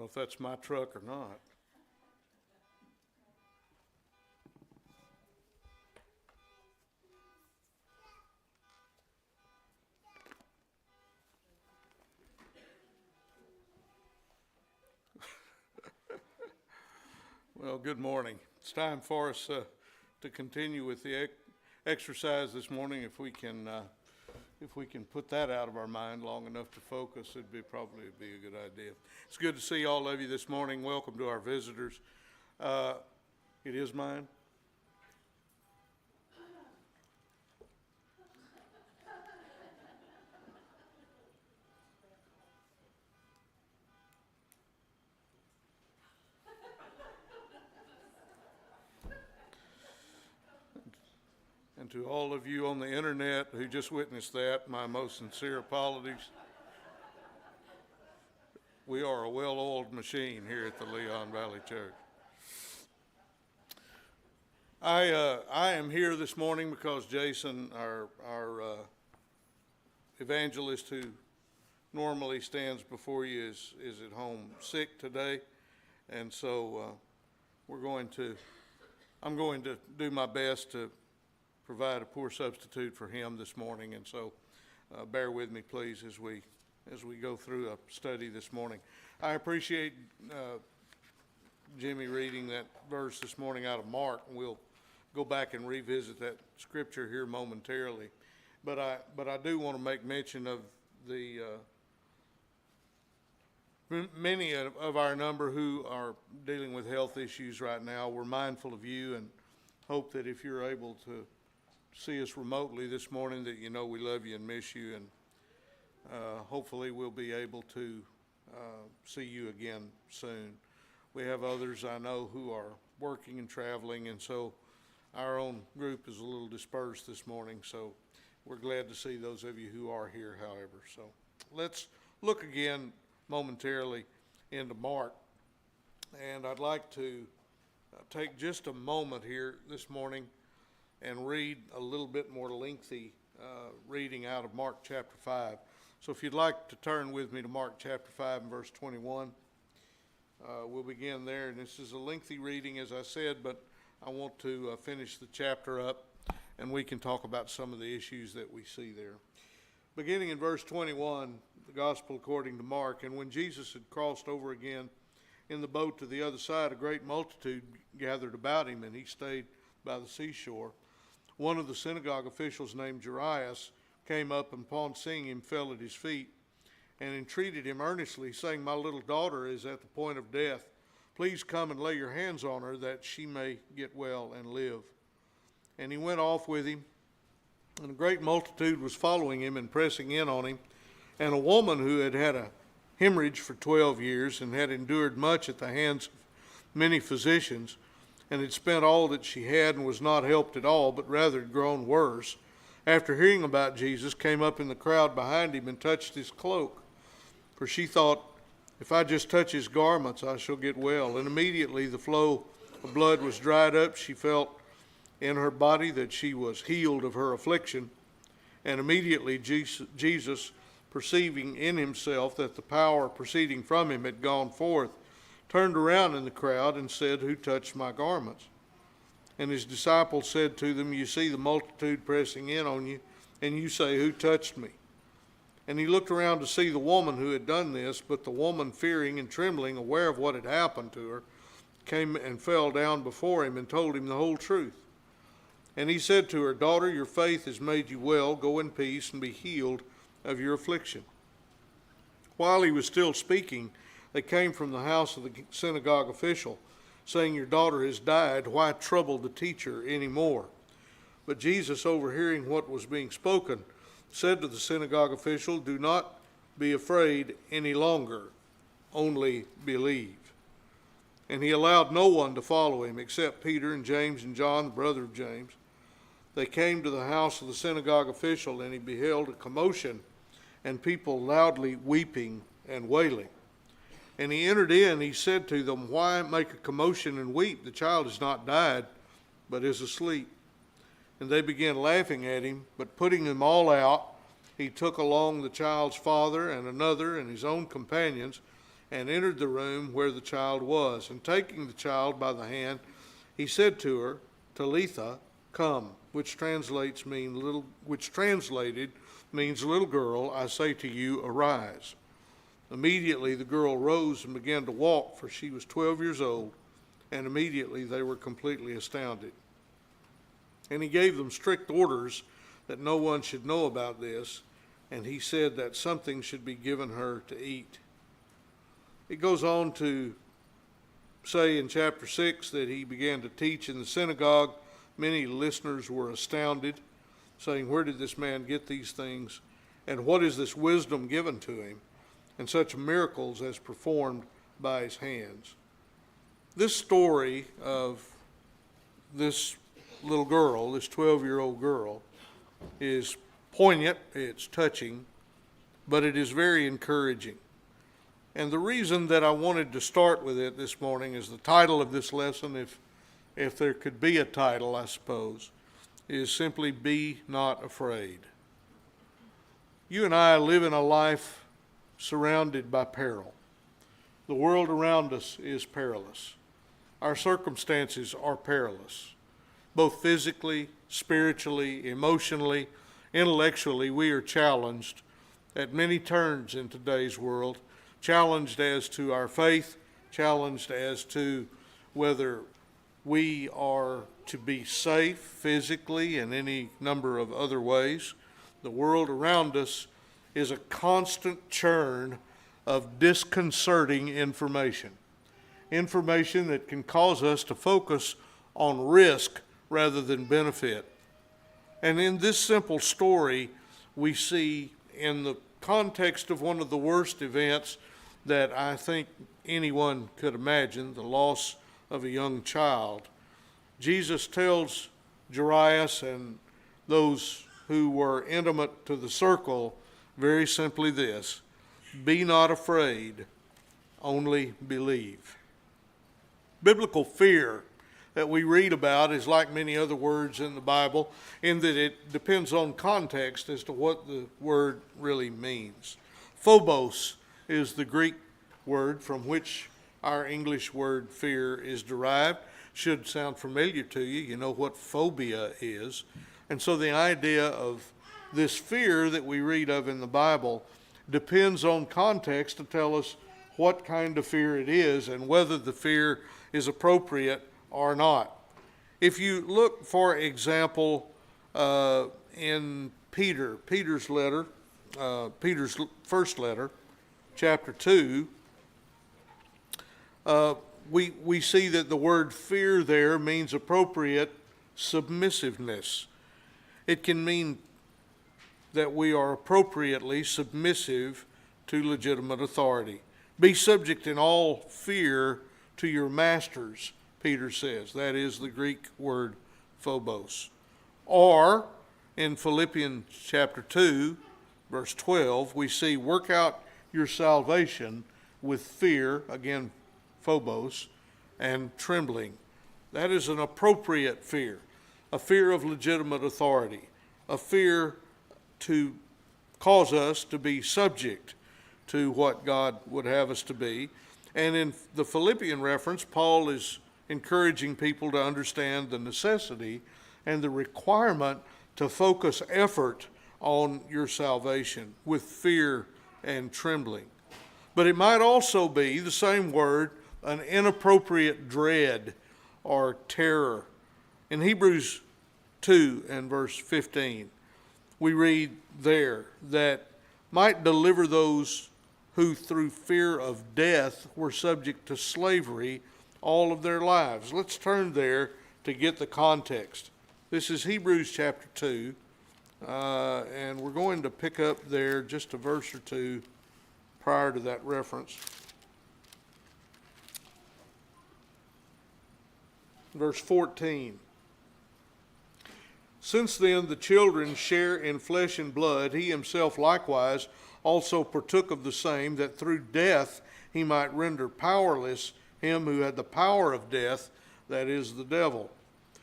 if that's my truck or not. Well, good morning. It's time for us to continue with the exercise this morning. If we can put that out of our mind long enough to focus, it'd probably be a good idea. It's good to see all of you this morning. Welcome to our visitors. It is mine. And to all of you on the internet who just witnessed that, my most sincere apologies. We are a well-oiled machine here at the Leon Valley Church. I am here this morning because Jason, our evangelist who normally stands before you, is at home sick today, and so I'm going to do my best to provide a poor substitute for him this morning, and so bear with me, please, as we go through a study this morning. I appreciate Jimmy reading that verse this morning out of Mark, and we'll go back and revisit that scripture here momentarily. But I do want to make mention of the many of our number who are dealing with health issues right now. We're mindful of you and hope that if you're able to see us remotely this morning, that you know we love you and miss you, and hopefully we'll be able to see you again soon. We have others I know who are working and traveling, and so our own group is a little dispersed this morning, so we're glad to see those of you who are here, however. So let's look again momentarily into Mark, and I'd like to take just a moment here this morning and read a little bit more lengthy reading out of Mark chapter 5. So if you'd like to turn with me to Mark chapter 5 and verse 21, we'll begin there. And this is a lengthy reading, as I said, but I want to finish the chapter up, and we can talk about some of the issues that we see there. Beginning in verse 21, the Gospel according to Mark. And when Jesus had crossed over again in the boat to the other side, a great multitude gathered about him, and he stayed by the seashore. One of the synagogue officials named Jairus came up, and upon seeing him fell at his feet and entreated him earnestly, saying, "My little daughter is at the point of death. Please come and lay your hands on her, that she may get well and live." And he went off with him, and a great multitude was following him and pressing in on him. And a woman who had had a hemorrhage for 12 years and had endured much at the hands of many physicians, and had spent all that she had and was not helped at all, but rather had grown worse, after hearing about Jesus, came up in the crowd behind him and touched his cloak. For she thought, "If I just touch his garments, I shall get well." And immediately the flow of blood was dried up. She felt in her body that she was healed of her affliction. And immediately Jesus, perceiving in himself that the power proceeding from him had gone forth, turned around in the crowd and said, "Who touched my garments?" And his disciples said to them, "You see the multitude pressing in on you, and you say, 'Who touched me?'" And he looked around to see the woman who had done this, but the woman, fearing and trembling, aware of what had happened to her, came and fell down before him and told him the whole truth. And he said to her, "Daughter, your faith has made you well. Go in peace and be healed of your affliction." While he was still speaking, they came from the house of the synagogue official, saying, "Your daughter has died. Why trouble the teacher any more?" But Jesus, overhearing what was being spoken, said to the synagogue official, "Do not be afraid any longer, only believe." And he allowed no one to follow him except Peter and James and John, the brother of James. They came to the house of the synagogue official, and he beheld a commotion and people loudly weeping and wailing. And he entered in, he said to them, "Why make a commotion and weep? The child has not died, but is asleep." And they began laughing at him, but putting them all out, he took along the child's father and another and his own companions, and entered the room where the child was. And taking the child by the hand, he said to her, Talitha, come, which translated means, little girl, I say to you, arise. Immediately the girl rose and began to walk, for she was 12 years old, and immediately they were completely astounded. And he gave them strict orders that no one should know about this, and he said that something should be given her to eat. It goes on to say in chapter 6 that he began to teach in the synagogue. Many listeners were astounded, saying, where did this man get these things? And what is this wisdom given to him? And such miracles as performed by his hands. This story of this little girl, this 12-year-old girl, is poignant, it's touching, but it is very encouraging. And the reason that I wanted to start with it this morning is the title of this lesson, if there could be a title, I suppose, is simply Be Not Afraid. You and I live in a life surrounded by peril. The world around us is perilous. Our circumstances are perilous. Both physically, spiritually, emotionally, intellectually, we are challenged at many turns in today's world, challenged as to our faith, challenged as to whether we are to be safe physically and any number of other ways. The world around us is a constant churn of disconcerting information that can cause us to focus on risk rather than benefit. And in this simple story, we see in the context of one of the worst events that I think anyone could imagine, the loss of a young child, Jesus tells Jairus and those who were intimate to the circle very simply this: be not afraid, only believe. Biblical fear that we read about is like many other words in the Bible in that it depends on context as to what the word really means. Phobos is the Greek word from which our English word fear is derived. Should sound familiar to you. You know what phobia is. And so the idea of this fear that we read of in the Bible depends on context to tell us what kind of fear it is and whether the fear is appropriate or not. If you look, for example, in Peter's letter, Peter's first letter, chapter 2, we see that the word fear there means appropriate submissiveness. It can mean that we are appropriately submissive to legitimate authority. Be subject in all fear to your masters, Peter says. That is the Greek word phobos. Or in Philippians chapter 2, verse 12, we see work out your salvation with fear, again, phobos, and trembling. That is an appropriate fear, a fear of legitimate authority, a fear to cause us to be subject to what God would have us to be. And in the Philippian reference, Paul is encouraging people to understand the necessity and the requirement to focus effort on your salvation with fear and trembling. But it might also be the same word, an inappropriate dread or terror. In Hebrews 2 and verse 15, we read there that might deliver those who through fear of death were subject to slavery all of their lives. Let's turn there to get the context. This is Hebrews chapter 2, and we're going to pick up there just a verse or two prior to that reference. Verse 14. Since then the children share in flesh and blood, he himself likewise also partook of the same, that through death he might render powerless him who had the power of death, that is the devil.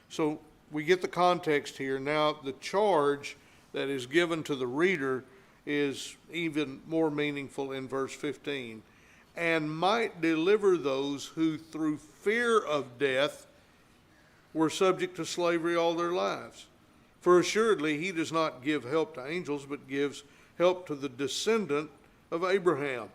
So we get the context here. Now the charge that is given to the reader is even more meaningful in verse 15. and might deliver those who through fear of death were subject to slavery all their lives. For assuredly he does not give help to angels, but gives help to the descendant of Abraham.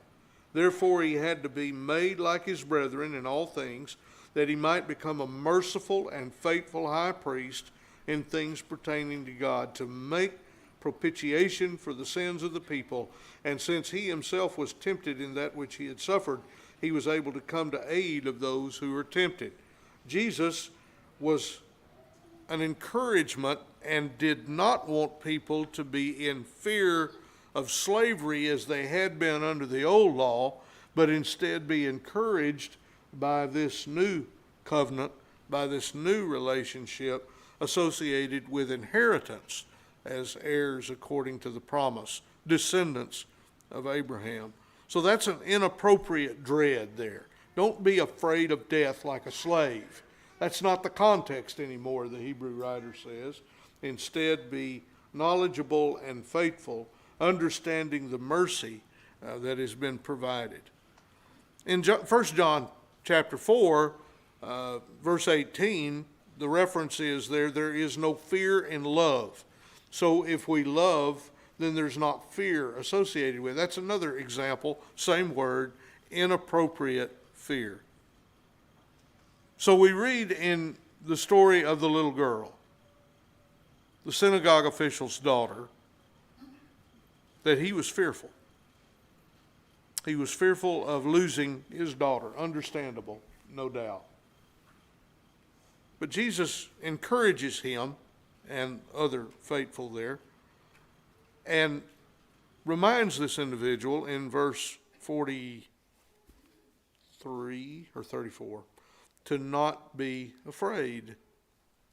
Therefore he had to be made like his brethren in all things, that he might become a merciful and faithful high priest in things pertaining to God, to make propitiation for the sins of the people. And since he himself was tempted in that which he had suffered, he was able to come to aid of those who were tempted. Jesus was an encouragement and did not want people to be in fear of slavery as they had been under the old law, but instead be encouraged by this new covenant, by this new relationship associated with inheritance as heirs according to the promise, descendants of Abraham. So that's an inappropriate dread there. Don't be afraid of death like a slave. That's not the context anymore, the Hebrew writer says. Instead, be knowledgeable and faithful, understanding the mercy that has been provided. In 1 John chapter 4, verse 18, the reference is there is no fear in love. So if we love, then there's not fear associated with it. That's another example, same word, inappropriate fear. So we read in the story of the little girl, the synagogue official's daughter, that he was fearful. He was fearful of losing his daughter. Understandable, no doubt. But Jesus encourages him and other faithful there and reminds this individual in verse 43 or 34 to not be afraid,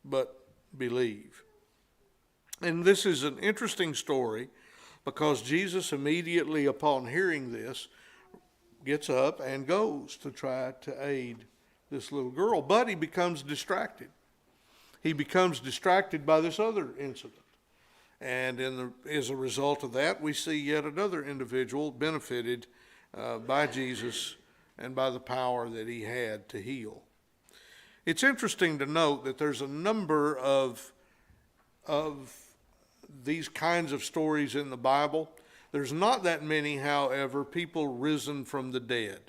but believe. And this is an interesting story because Jesus immediately upon hearing this gets up and goes to try to aid this little girl, but he becomes distracted. He becomes distracted by this other incident. And as a result of that, we see yet another individual benefited by Jesus and by the power that he had to heal. It's interesting to note that there's a number of these kinds of stories in the Bible. There's not that many, however, people risen from the dead.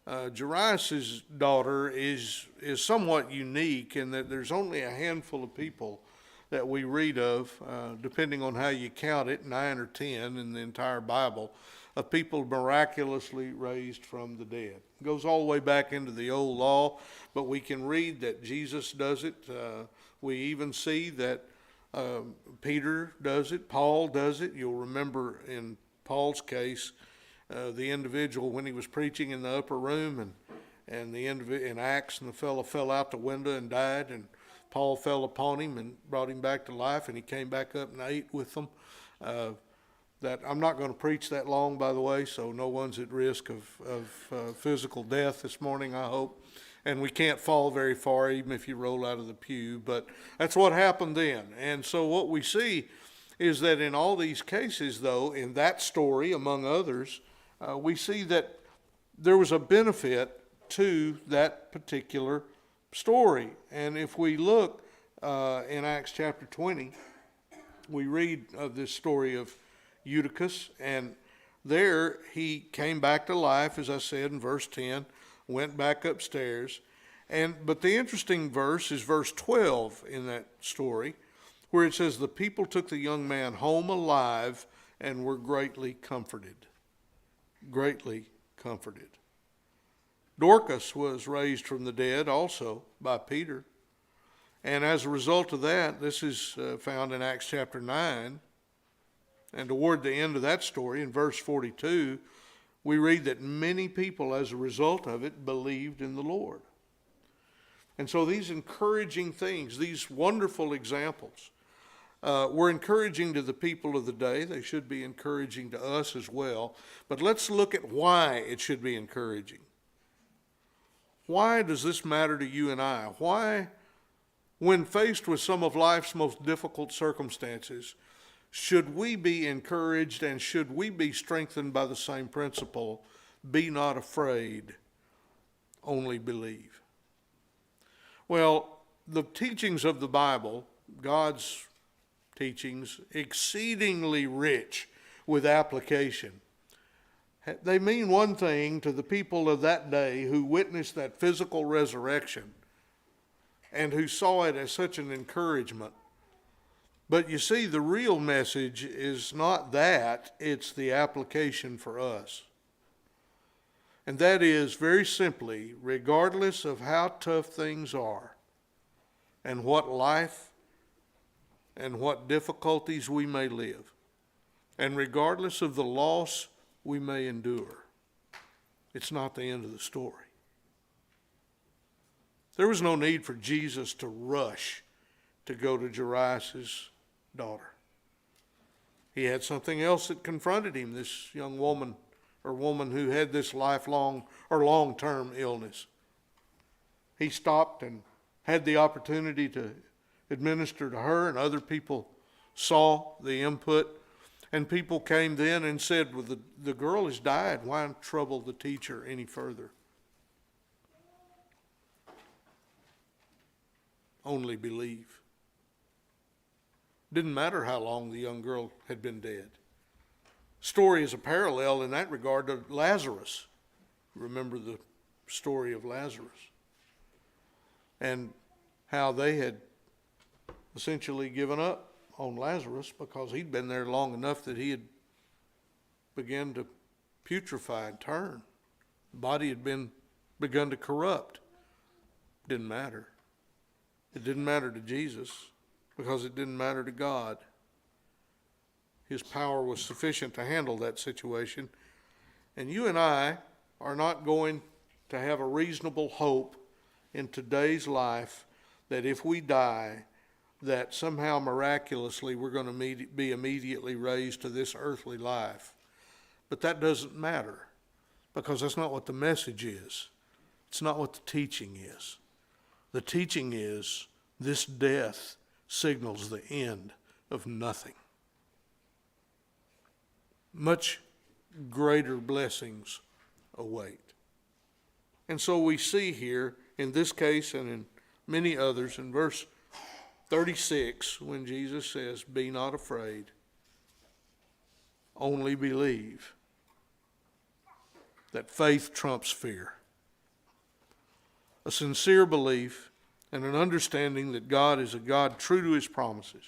Jairus' daughter is somewhat unique in that there's only a handful of people that we read of, depending on how you count it, 9 or 10 in the entire Bible, of people miraculously raised from the dead. It goes all the way back into the old law, but we can read that Jesus does it. We even see that Peter does it, Paul does it. You'll remember in Paul's case, the individual when he was preaching in the upper room and in Acts, and the fellow fell out the window and died, and Paul fell upon him and brought him back to life, and he came back up and ate with them. That I'm not going to preach that long, by the way, so no one's at risk of physical death this morning, I hope. And we can't fall very far, even if you roll out of the pew, but that's what happened then. And so what we see is that in all these cases, though, in that story, among others, we see that there was a benefit to that particular story. And if we look in Acts chapter 20, we read of this story of Eutychus, and there he came back to life, as I said in verse 10, went back upstairs. But the interesting verse is verse 12 in that story, where it says, the people took the young man home alive and were greatly comforted. Greatly comforted. Dorcas was raised from the dead also by Peter. And as a result of that, this is found in Acts chapter 9. And toward the end of that story, in verse 42, we read that many people, as a result of it, believed in the Lord. And so these encouraging things, these wonderful examples, were encouraging to the people of the day. They should be encouraging to us as well. But let's look at why it should be encouraging. Why does this matter to you and I? Why, when faced with some of life's most difficult circumstances, should we be encouraged and should we be strengthened by the same principle be not afraid, only believe. Well, the teachings of the Bible, God's teachings, exceedingly rich with application. They mean one thing to the people of that day who witnessed that physical resurrection and who saw it as such an encouragement. But you see, the real message is not that, it's the application for us. And that is, very simply, regardless of how tough things are and what life and what difficulties we may live, and regardless of the loss we may endure, it's not the end of the story. There was no need for Jesus to rush to go to Jairus' daughter. He had something else that confronted him, this young woman or woman who had this lifelong or long-term illness. He stopped and had the opportunity to administer to her, and other people saw the input. And people came then and said, well, the girl has died. Why trouble the teacher any further? Only believe. Didn't matter how long the young girl had been dead. Story is a parallel in that regard to Lazarus. Remember the story of Lazarus and how they had essentially given up on Lazarus because he'd been there long enough that he had begun to putrefy and turn. The body had begun to corrupt. Didn't matter. It didn't matter to Jesus because it didn't matter to God. His power was sufficient to handle that situation. And you and I are not going to have a reasonable hope in today's life that if we die, that somehow miraculously we're going to be immediately raised to this earthly life. But that doesn't matter because that's not what the message is. It's not what the teaching is. The teaching is this death signals the end of nothing. Much greater blessings await. And so we see here, in this case and in many others, in verse 36, when Jesus says, be not afraid, only believe, that faith trumps fear. A sincere belief and an understanding that God is a God true to his promises.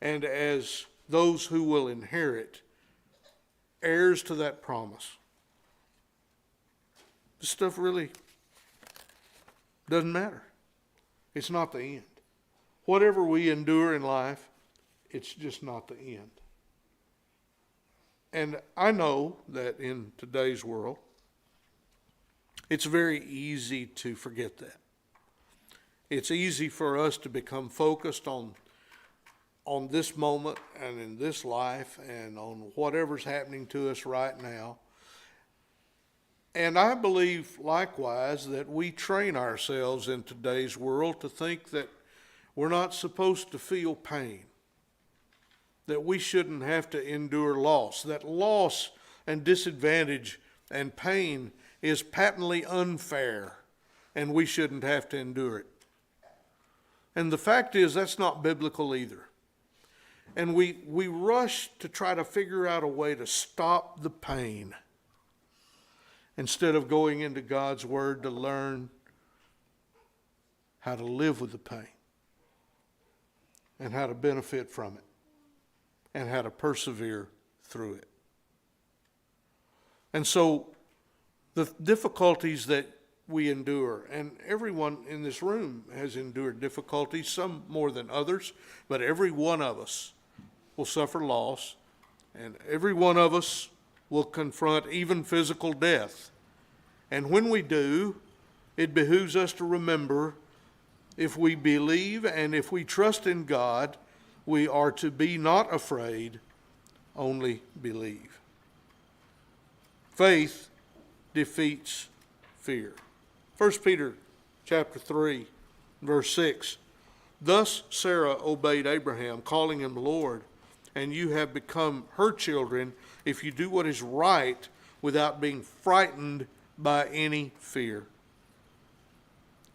And as those who will inherit, heirs to that promise. This stuff really doesn't matter. It's not the end. Whatever we endure in life, it's just not the end. And I know that in today's world, it's very easy to forget that. It's easy for us to become focused on this moment and in this life and on whatever's happening to us right now. And I believe likewise that we train ourselves in today's world to think that we're not supposed to feel pain, that we shouldn't have to endure loss, that loss and disadvantage and pain is patently unfair and we shouldn't have to endure it. And the fact is that's not biblical either. And we rush to try to figure out a way to stop the pain instead of going into God's word to learn how to live with the pain and how to benefit from it and how to persevere through it. And so the difficulties that we endure, and everyone in this room has endured difficulties, some more than others, but every one of us will suffer loss, and every one of us will confront even physical death. And when we do, it behooves us to remember, if we believe and if we trust in God, we are to be not afraid, only believe. Faith defeats fear. 1 Peter chapter 3, verse 6. Thus Sarah obeyed Abraham, calling him Lord, and you have become her children if you do what is right without being frightened by any fear.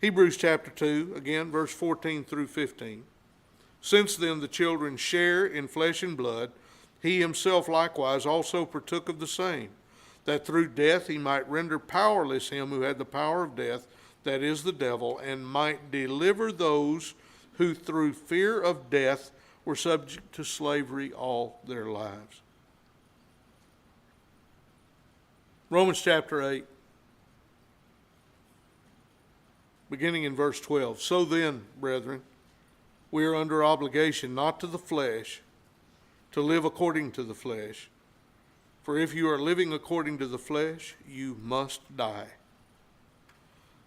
Hebrews chapter 2, again, verse 14 through 15. Since then the children share in flesh and blood, he himself likewise also partook of the same, that through death he might render powerless him who had the power of death, that is the devil, and might deliver those who through fear of death were subject to slavery all their lives. Romans chapter 8, beginning in verse 12. So then, brethren, we are under obligation not to the flesh, to live according to the flesh. For if you are living according to the flesh, you must die.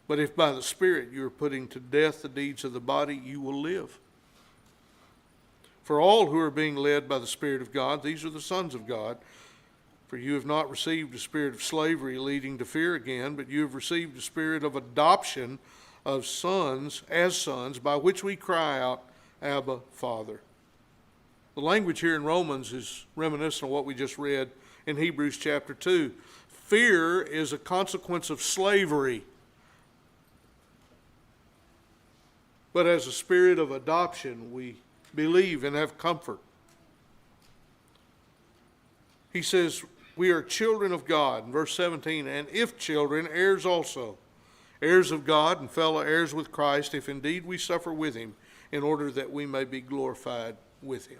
But if by the Spirit you are putting to death the deeds of the body, you will live. For all who are being led by the Spirit of God, these are the sons of God. For you have not received a spirit of slavery leading to fear again, but you have received a spirit of adoption of sons, as sons, by which we cry out, Abba, Father. The language here in Romans is reminiscent of what we just read in Hebrews chapter 2. Fear is a consequence of slavery. But as a spirit of adoption, we believe and have comfort. He says, we are children of God, in verse 17, and if children, heirs also, heirs of God and fellow heirs with Christ, if indeed we suffer with him, in order that we may be glorified with him.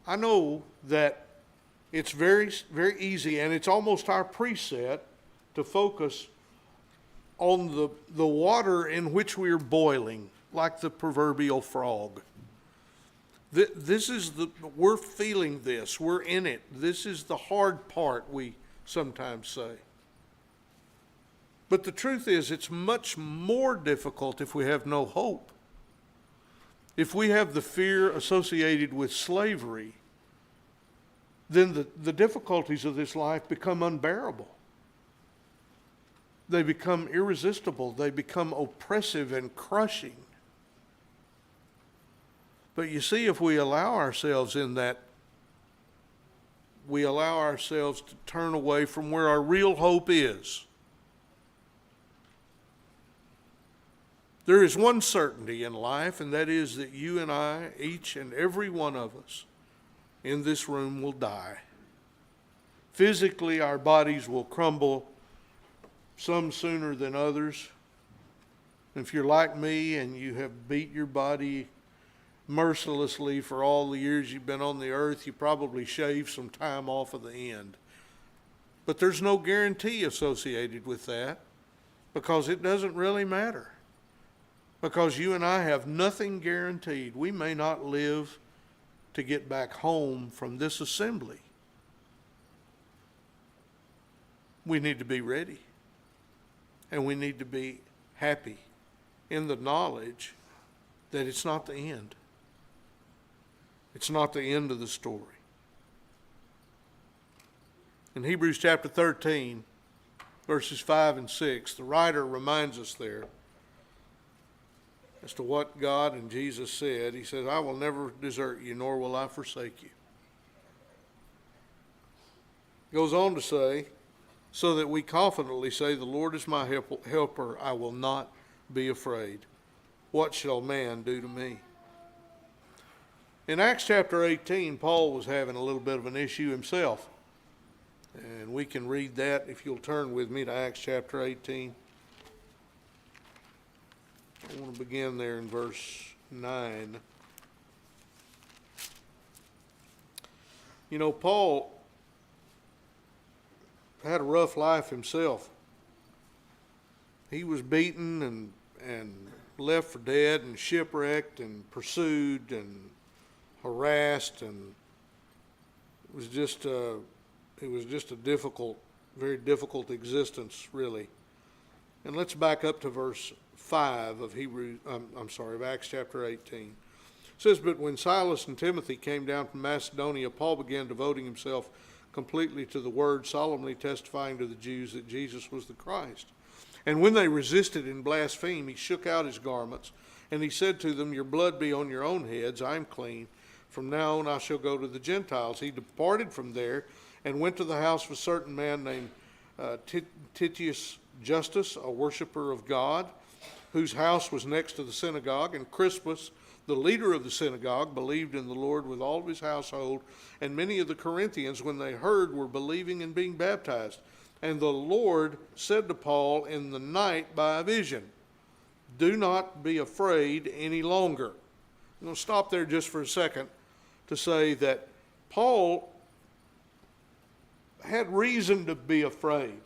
I know that it's very, very easy, and it's almost our preset to focus on the water in which we are boiling, like the proverbial frog. This is we're feeling this, we're in it. This is the hard part, we sometimes say. But the truth is, it's much more difficult if we have no hope. If we have the fear associated with slavery, then the difficulties of this life become unbearable. They become irresistible. They become oppressive and crushing. But you see, if we allow ourselves in that, we allow ourselves to turn away from where our real hope is. There is one certainty in life, and that is that you and I, each and every one of us in this room, will die. Physically, our bodies will crumble, some sooner than others. If you're like me and you have beat your body mercilessly for all the years you've been on the earth, you probably shaved some time off of the end. But there's no guarantee associated with that, because it doesn't really matter. Because you and I have nothing guaranteed. We may not live to get back home from this assembly. We need to be ready. And we need to be happy in the knowledge that it's not the end. It's not the end of the story. In Hebrews chapter 13, verses 5 and 6, the writer reminds us there as to what God and Jesus said. He says, I will never desert you, nor will I forsake you. Goes on to say, so that we confidently say, the Lord is my helper, I will not be afraid. What shall man do to me? In Acts chapter 18, Paul was having a little bit of an issue himself. And we can read that if you'll turn with me to Acts chapter 18. I want to begin there in verse 9. You know, Paul had a rough life himself. He was beaten and left for dead and shipwrecked and pursued and harassed, and it was just a difficult, very difficult existence, really. And let's back up to verse 5 of Acts chapter 18. It says, but when Silas and Timothy came down from Macedonia, Paul began devoting himself completely to the word, solemnly testifying to the Jews that Jesus was the Christ. And when they resisted and blasphemed, he shook out his garments, and he said to them, your blood be on your own heads, I am clean. From now on I shall go to the Gentiles. He departed from there and went to the house of a certain man named Titius Justus, a worshiper of God, whose house was next to the synagogue. And Crispus, the leader of the synagogue, believed in the Lord with all of his household, and many of the Corinthians, when they heard, were believing and being baptized. And the Lord said to Paul in the night by a vision, "Do not be afraid any longer." I'm going to stop there just for a second to say that Paul had reason to be afraid.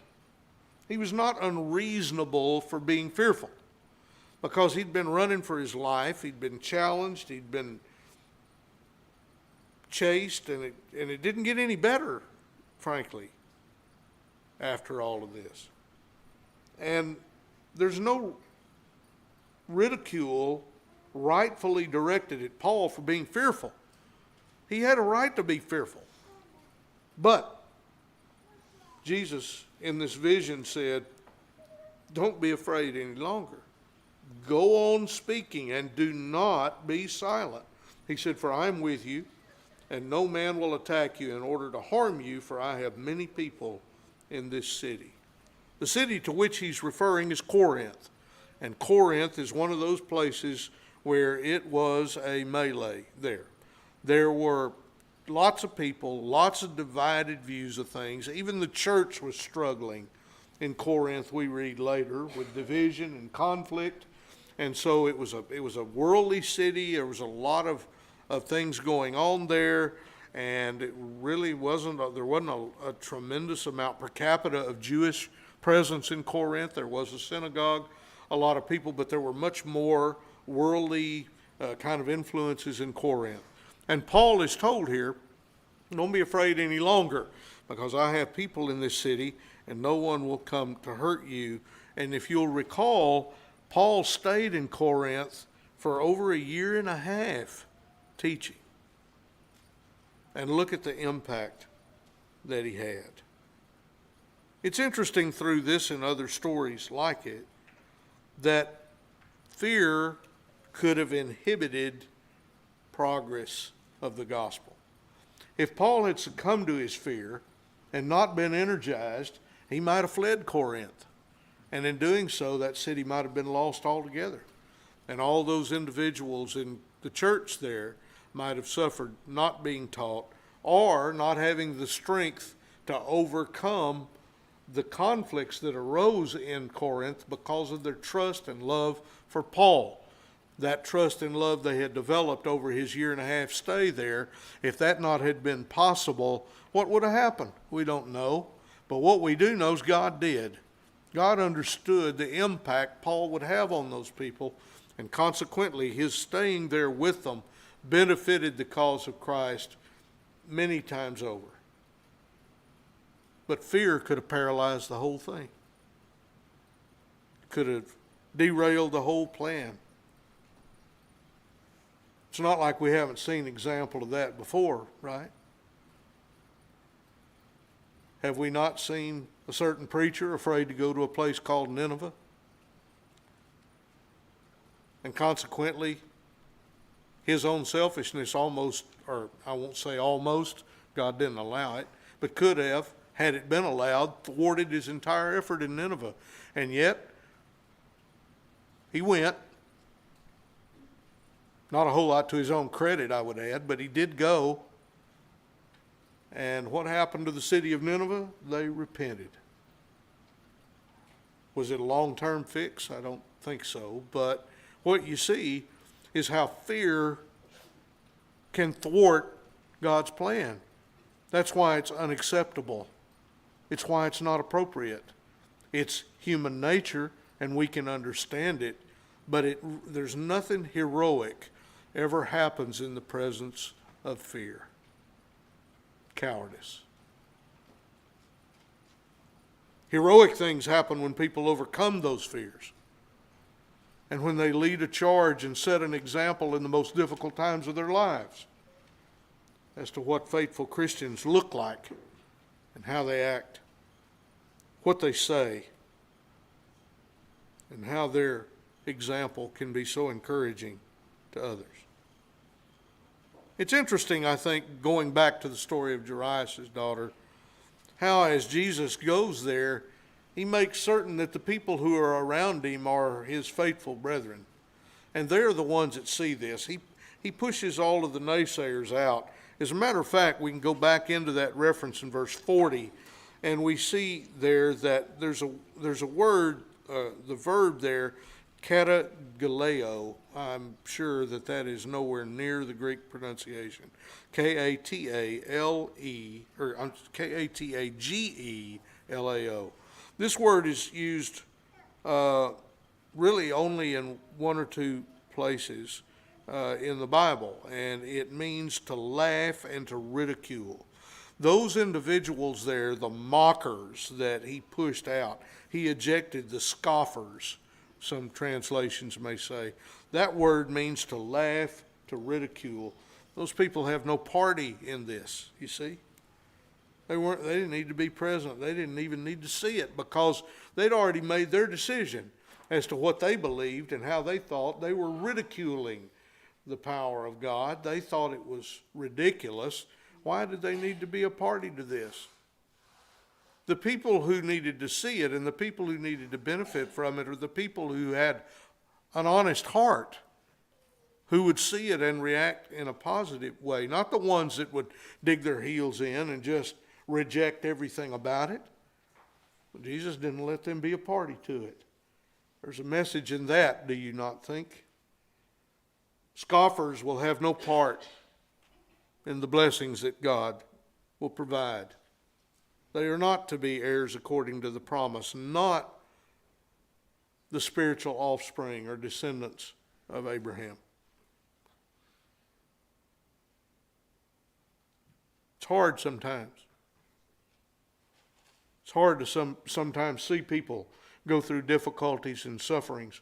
He was not unreasonable for being fearful, because he'd been running for his life, he'd been challenged, he'd been chased, and it didn't get any better, frankly, after all of this. And there's no ridicule rightfully directed at Paul for being fearful. He had a right to be fearful. But Jesus in this vision said, "Don't be afraid any longer. Go on speaking and do not be silent." He said, "For I am with you, and no man will attack you in order to harm you, for I have many people in this city." The city to which he's referring is Corinth. And Corinth is one of those places where it was a melee there. There were lots of people, lots of divided views of things. Even the church was struggling in Corinth, we read later, with division and conflict. And so it was a worldly city. There was a lot of things going on there, and it really wasn't a tremendous amount per capita of Jewish presence in Corinth. There was a synagogue, a lot of people, but there were much more worldly kind of influences in Corinth. And Paul is told here, "Don't be afraid any longer, because I have people in this city, and no one will come to hurt you." And if you'll recall, Paul stayed in Corinth for over a year and a half teaching. And look at the impact that he had. It's interesting through this and other stories like it that fear could have inhibited progress of the gospel. If Paul had succumbed to his fear and not been energized, he might have fled Corinth. And in doing so, that city might have been lost altogether. And all those individuals in the church there might have suffered not being taught or not having the strength to overcome the conflicts that arose in Corinth because of their trust and love for Paul. That trust and love they had developed over his year and a half stay there. If that not had been possible, what would have happened? We don't know. But what we do know is God did. God understood the impact Paul would have on those people, and consequently his staying there with them benefited the cause of Christ many times over. But fear could have paralyzed the whole thing. Could have derailed the whole plan. It's not like we haven't seen an example of that before, right? Have we not seen a certain preacher afraid to go to a place called Nineveh? And consequently, his own selfishness almost, or I won't say almost, God didn't allow it, but could have, had it been allowed, thwarted his entire effort in Nineveh. And yet, he went. Not a whole lot to his own credit, I would add, but he did go. And what happened to the city of Nineveh? They repented. Was it a long-term fix? I don't think so. But what you see is how fear can thwart God's plan. That's why it's unacceptable. It's why it's not appropriate. It's human nature, and we can understand it, but there's nothing heroic ever happens in the presence of fear. Cowardice. Heroic things happen when people overcome those fears, and when they lead a charge and set an example in the most difficult times of their lives as to what faithful Christians look like and how they act, what they say, and how their example can be so encouraging to others. It's interesting, I think, going back to the story of Jairus' daughter, how as Jesus goes there, he makes certain that the people who are around him are his faithful brethren. And they're the ones that see this. He pushes all of the naysayers out. As a matter of fact, we can go back into that reference in verse 40, and we see there that there's a word, the verb there, katagaleo. I'm sure that is nowhere near the Greek pronunciation. K-A-T-A-L-E, or K-A-T-A-G-E-L-A-O. This word is used really only in one or two places in the Bible, and it means to laugh and to ridicule. Those individuals there, the mockers that he pushed out, he ejected the scoffers, some translations may say. That word means to laugh, to ridicule. Those people have no party in this, you see. They didn't need to be present. They didn't even need to see it because they'd already made their decision as to what they believed and how they thought. They were ridiculing the power of God. They thought it was ridiculous. Why did they need to be a party to this? The people who needed to see it and the people who needed to benefit from it are the people who had an honest heart, who would see it and react in a positive way, not the ones that would dig their heels in and just reject everything about it. Jesus didn't let them be a party to it. There's a message in that, do you not think? Scoffers will have no part in the blessings that God will provide. They are not to be heirs according to the promise, not the spiritual offspring or descendants of Abraham. It's hard sometimes. It's hard to sometimes see people go through difficulties and sufferings.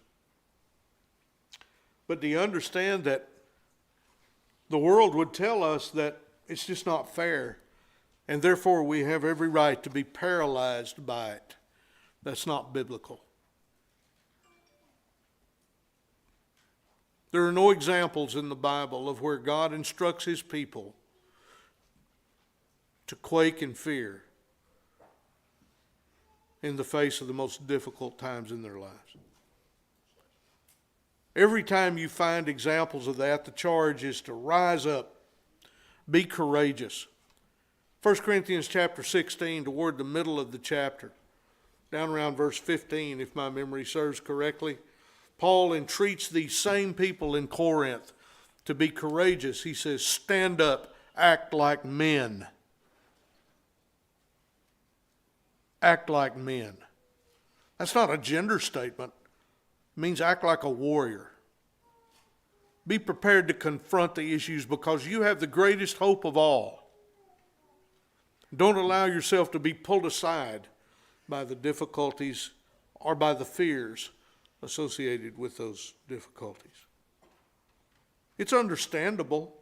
But do you understand that the world would tell us that it's just not fair, and therefore we have every right to be paralyzed by it? That's not biblical. There are no examples in the Bible of where God instructs his people to quake in fear in the face of the most difficult times in their lives. Every time you find examples of that, the charge is to rise up, be courageous. 1 Corinthians chapter 16, toward the middle of the chapter, down around verse 15, if my memory serves correctly, Paul entreats these same people in Corinth to be courageous. He says, stand up, act like men. Act like men. That's not a gender statement. It means act like a warrior. Be prepared to confront the issues because you have the greatest hope of all. Don't allow yourself to be pulled aside by the difficulties or by the fears associated with those difficulties. It's understandable.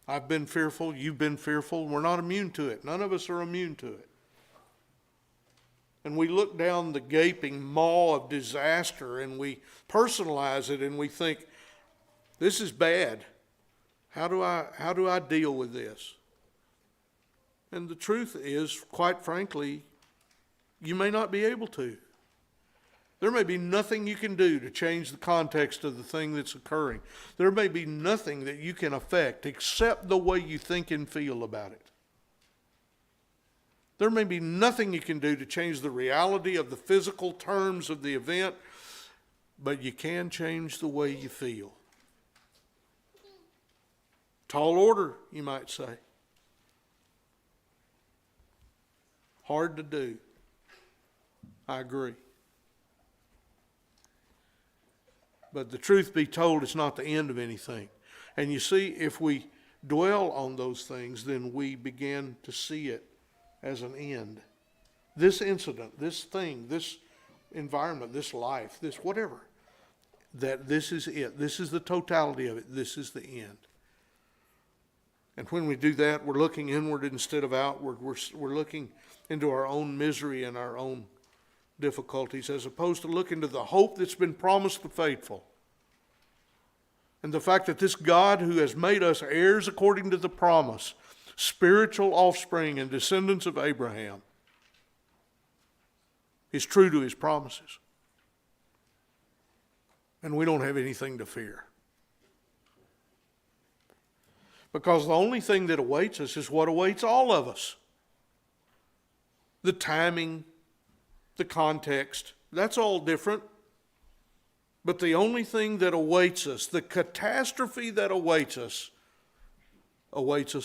I've been fearful. You've been fearful. We're not immune to it. None of us are immune to it. And we look down the gaping maw of disaster and we personalize it and we think, this is bad. How do I deal with this? And the truth is, quite frankly, you may not be able to. There may be nothing you can do to change the context of the thing that's occurring. There may be nothing that you can affect except the way you think and feel about it. There may be nothing you can do to change the reality of the physical terms of the event, but you can change the way you feel. Tall order, you might say. Hard to do. I agree. But the truth be told, it's not the end of anything. And you see, if we dwell on those things, then we begin to see it as an end. This incident, this thing, this environment, this life, this whatever, that this is it. This is the totality of it. This is the end. And when we do that, we're looking inward instead of outward. We're looking into our own misery and our own difficulties as opposed to looking to the hope that's been promised the faithful. And the fact that this God who has made us heirs according to the promise spiritual offspring and descendants of Abraham, is true to his promises. And we don't have anything to fear. Because the only thing that awaits us is what awaits all of us. The timing, the context, that's all different. But the only thing that awaits us, the catastrophe that awaits us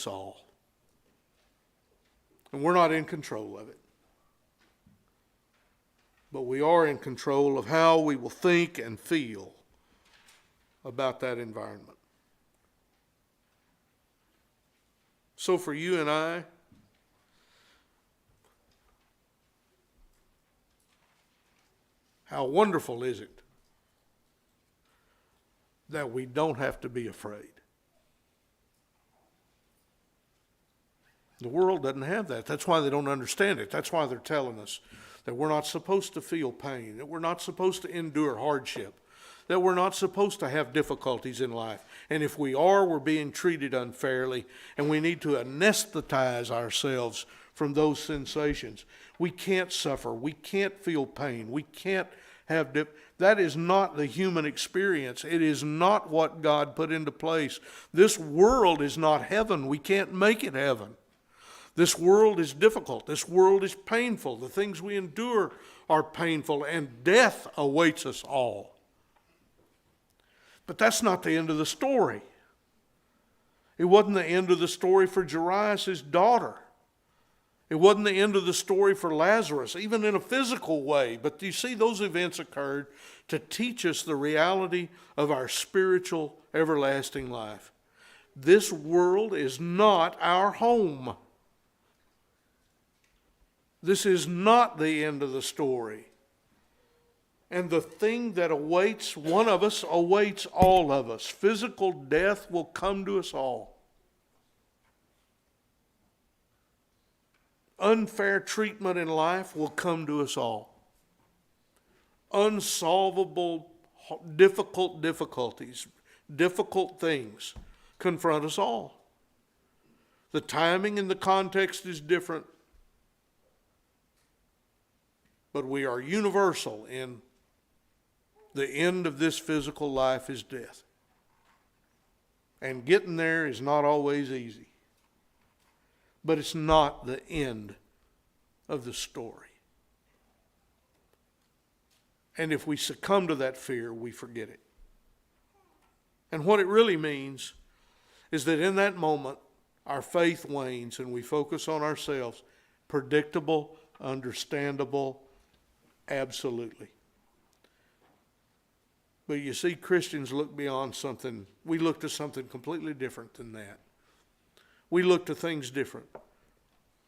all. And we're not in control of it. But we are in control of how we will think and feel about that environment. So for you and I, how wonderful is it that we don't have to be afraid? The world doesn't have that. That's why they don't understand it. That's why they're telling us that we're not supposed to feel pain, that we're not supposed to endure hardship, that we're not supposed to have difficulties in life. And if we are, we're being treated unfairly, and we need to anesthetize ourselves from those sensations. We can't suffer. We can't feel pain. We can't have that is not the human experience. It is not what God put into place. This world is not heaven. We can't make it heaven. This world is difficult. This world is painful. The things we endure are painful, and death awaits us all. But that's not the end of the story. It wasn't the end of the story for Jairus' daughter. It wasn't the end of the story for Lazarus, even in a physical way. But you see, those events occurred to teach us the reality of our spiritual, everlasting life. This world is not our home. This is not the end of the story. And the thing that awaits one of us awaits all of us. Physical death will come to us all. Unfair treatment in life will come to us all. Unsolvable, difficulties, difficult things confront us all. The timing and the context is different. But we are universal in the end of this physical life is death. And getting there is not always easy. But it's not the end of the story. And if we succumb to that fear, we forget it. And what it really means is that in that moment, our faith wanes and we focus on ourselves. Predictable, understandable, absolutely. But you see, Christians look beyond something. We look to something completely different than that. We look to things different.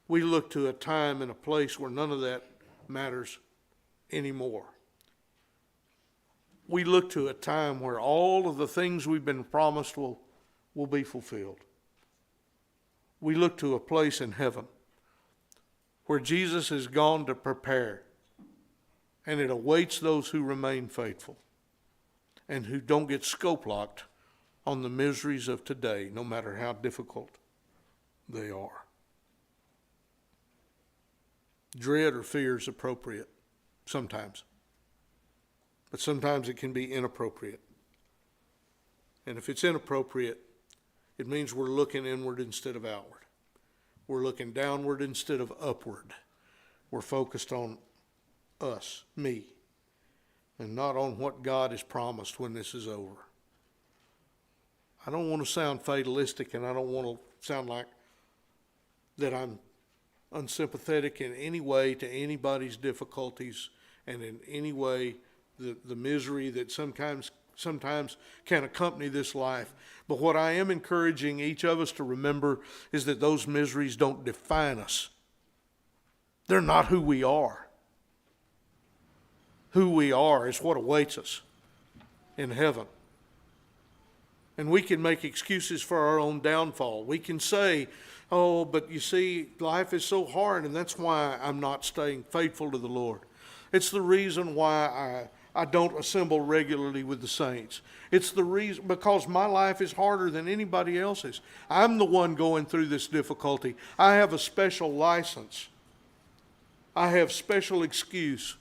We look to a time and a place where none of that matters anymore. We look to a time where all of the things we've been promised will be fulfilled. We look to a place in heaven where Jesus has gone to prepare, and it awaits those who remain faithful and who don't get scope locked on the miseries of today, no matter how difficult they are. Dread or fear is appropriate sometimes, but sometimes it can be inappropriate. And if it's inappropriate, it means we're looking inward instead of outward. We're looking downward instead of upward. We're focused on us, me, and not on what God has promised when this is over. I don't want to sound fatalistic, and I don't want to sound like that I'm unsympathetic in any way to anybody's difficulties and in any way the misery that sometimes can accompany this life. But what I am encouraging each of us to remember is that those miseries don't define us. They're not who we are. Who we are is what awaits us in heaven. And we can make excuses for our own downfall. We can say, oh, but you see, life is so hard, and that's why I'm not staying faithful to the Lord. It's the reason why I don't assemble regularly with the saints. It's the reason, because my life is harder than anybody else's. I'm the one going through this difficulty. I have a special license. I have special excuse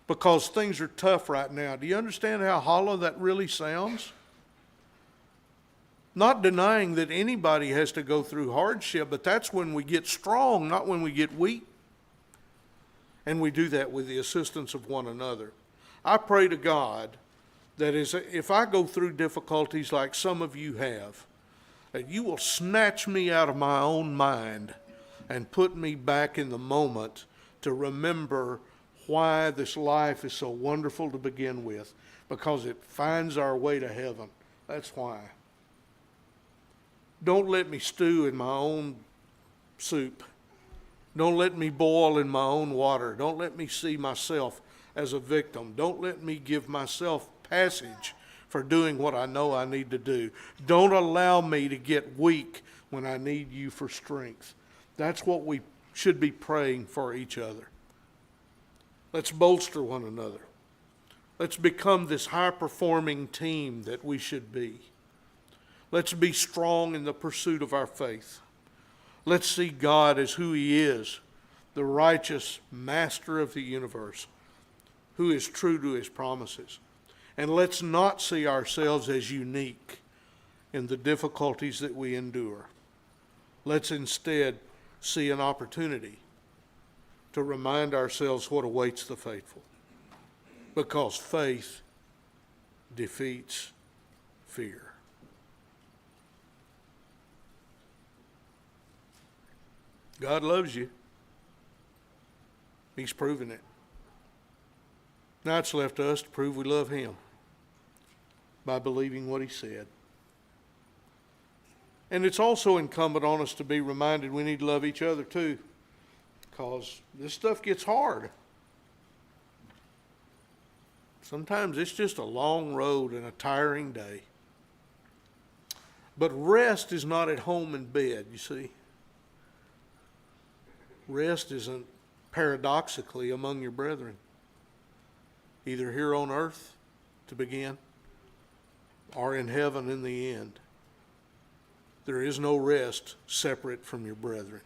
because things are tough right now. Do you understand how hollow that really sounds? Not denying that anybody has to go through hardship, but that's when we get strong, not when we get weak. And we do that with the assistance of one another. I pray to God that if I go through difficulties like some of you have, that you will snatch me out of my own mind and put me back in the moment to remember why this life is so wonderful to begin with, because it finds our way to heaven. That's why. Don't let me stew in my own soup. Don't let me boil in my own water. Don't let me see myself as a victim. Don't let me give myself passage for doing what I know I need to do. Don't allow me to get weak when I need you for strength. That's what we should be praying for each other. Let's bolster one another. Let's become this high-performing team that we should be. Let's be strong in the pursuit of our faith. Let's see God as who He is, the righteous master of the universe, who is true to His promises. And let's not see ourselves as unique in the difficulties that we endure. Let's instead see an opportunity to remind ourselves what awaits the faithful. Because faith defeats fear. God loves you. He's proven it. Now it's left to us to prove we love Him by believing what He said. And it's also incumbent on us to be reminded we need to love each other too, because this stuff gets hard. Sometimes it's just a long road and a tiring day. But rest is not at home in bed, you see. Rest isn't paradoxically among your brethren, either here on earth to begin or in heaven in the end. There is no rest separate from your brethren.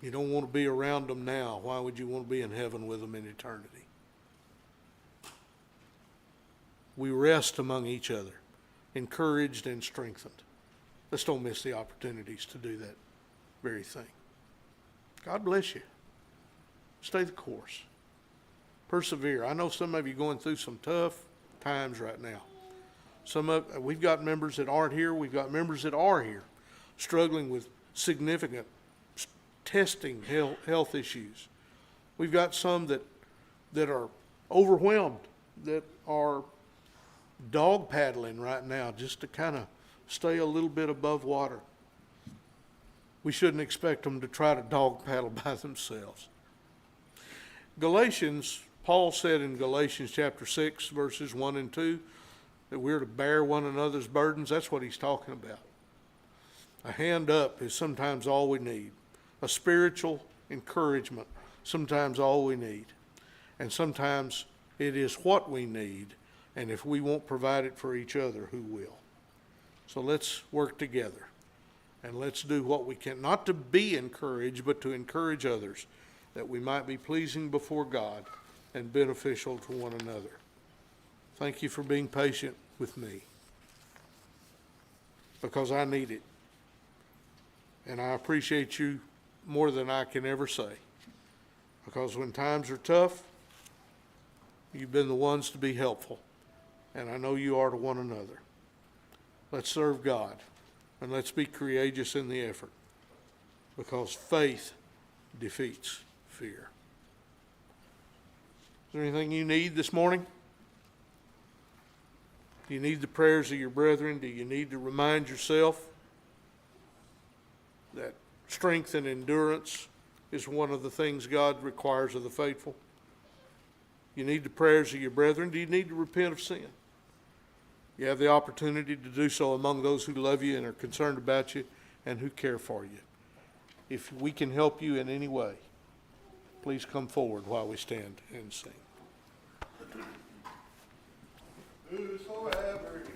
You don't want to be around them now. Why would you want to be in heaven with them in eternity? We rest among each other, encouraged and strengthened. Let's don't miss the opportunities to do that very thing. God bless you. Stay the course. Persevere. I know some of you going through some tough times right now. We've got members that aren't here. We've got members that are here, struggling with significant testing health issues. We've got some that are overwhelmed, that are dog paddling right now just to kind of stay a little bit above water. We shouldn't expect them to try to dog paddle by themselves. Paul said in Galatians chapter 6, verses 1 and 2, that we're to bear one another's burdens. That's what he's talking about. A hand up is sometimes all we need. A spiritual encouragement, sometimes all we need. And sometimes it is what we need. And if we won't provide it for each other, who will? So let's work together. And let's do what we can, not to be encouraged, but to encourage others, that we might be pleasing before God and beneficial to one another. Thank you for being patient with me, because I need it. And I appreciate you more than I can ever say, because when times are tough, you've been the ones to be helpful, and I know you are to one another. Let's serve God, and let's be courageous in the effort, because faith defeats fear. Is there anything you need this morning? Do you need the prayers of your brethren? Do you need to remind yourself that strength and endurance is one of the things God requires of the faithful? You need the prayers of your brethren. Do you need to repent of sin? You have the opportunity to do so among those who love you and are concerned about you and who care for you. If we can help you in any way, please come forward while we stand and sing. Whosoever